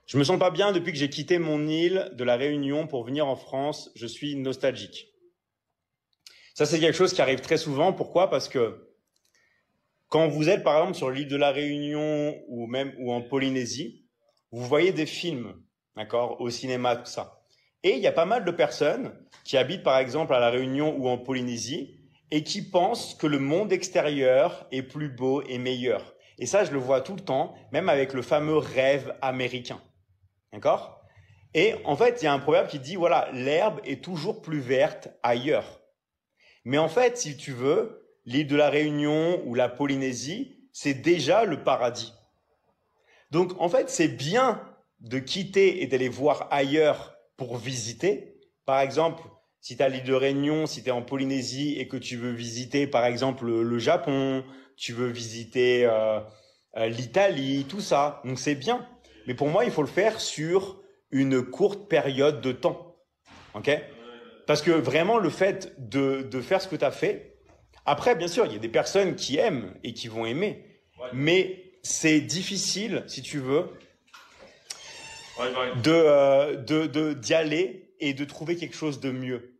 Je me sens pas bien depuis que j'ai quitté mon île de la Réunion pour venir en France. Je suis nostalgique. Ça, c'est quelque chose qui arrive très souvent. Pourquoi? Parce que quand vous êtes, par exemple, sur l'île de la Réunion ou en Polynésie, vous voyez des films, d'accord, au cinéma, tout ça. Et il y a pas mal de personnes qui habitent, par exemple, à la Réunion ou en Polynésie et qui pensent que le monde extérieur est plus beau et meilleur. Et ça, je le vois tout le temps, même avec le fameux rêve américain. D'accord? Et en fait, il y a un proverbe qui dit, voilà, l'herbe est toujours plus verte ailleurs. Mais en fait, si tu veux, l'île de la Réunion ou la Polynésie, c'est déjà le paradis. Donc, en fait, c'est bien de quitter et d'aller voir ailleurs pour visiter. Par exemple, si tu as l'île de Réunion, si tu es en Polynésie et que tu veux visiter, par exemple, le Japon, tu veux visiter l'Italie, tout ça. Donc, c'est bien. Mais pour moi, il faut le faire sur une courte période de temps. OK? Parce que vraiment, le fait de faire ce que tu as fait, après, bien sûr, il y a des personnes qui aiment et qui vont aimer, mais c'est difficile, si tu veux, d'y aller et de trouver quelque chose de mieux.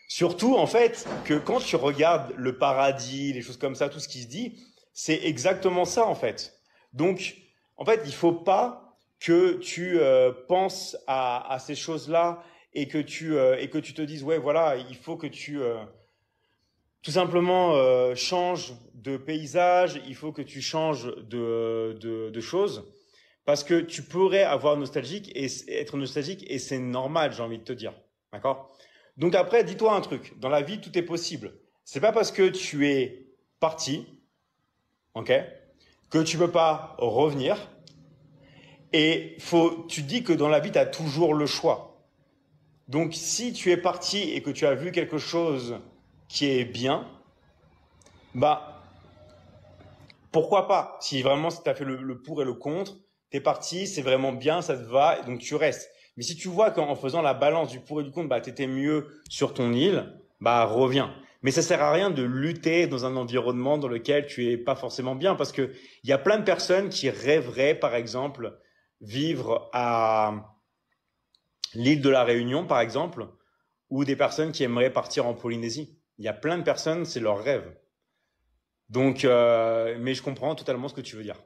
Surtout, en fait, que quand tu regardes le paradis, les choses comme ça, tout ce qui se dit, c'est exactement ça, en fait. Donc, en fait, il faut pas que tu penses à ces choses-là et que tu te dises, ouais, voilà, il faut que tu tout simplement changes de paysage, il faut que tu changes de choses, parce que tu pourrais avoir nostalgique et être nostalgique et c'est normal, j'ai envie de te dire, d'accord? Donc après, dis-toi un truc, dans la vie tout est possible. C'est pas parce que tu es parti, ok, que tu peux pas revenir. Et tu dis que dans la vie tu as toujours le choix. Donc si tu es parti et que tu as vu quelque chose qui est bien, bah pourquoi pas? Si vraiment si tu as fait le pour et le contre, t'es parti, c'est vraiment bien, ça te va, donc tu restes. Mais si tu vois qu'en faisant la balance du pour et du contre, bah t'étais mieux sur ton île, bah reviens. Mais ça sert à rien de lutter dans un environnement dans lequel tu es pas forcément bien, parce que il y a plein de personnes qui rêveraient, par exemple, vivre à l'île de la Réunion, par exemple, ou des personnes qui aimeraient partir en Polynésie. Il y a plein de personnes, c'est leur rêve. Donc, mais je comprends totalement ce que tu veux dire.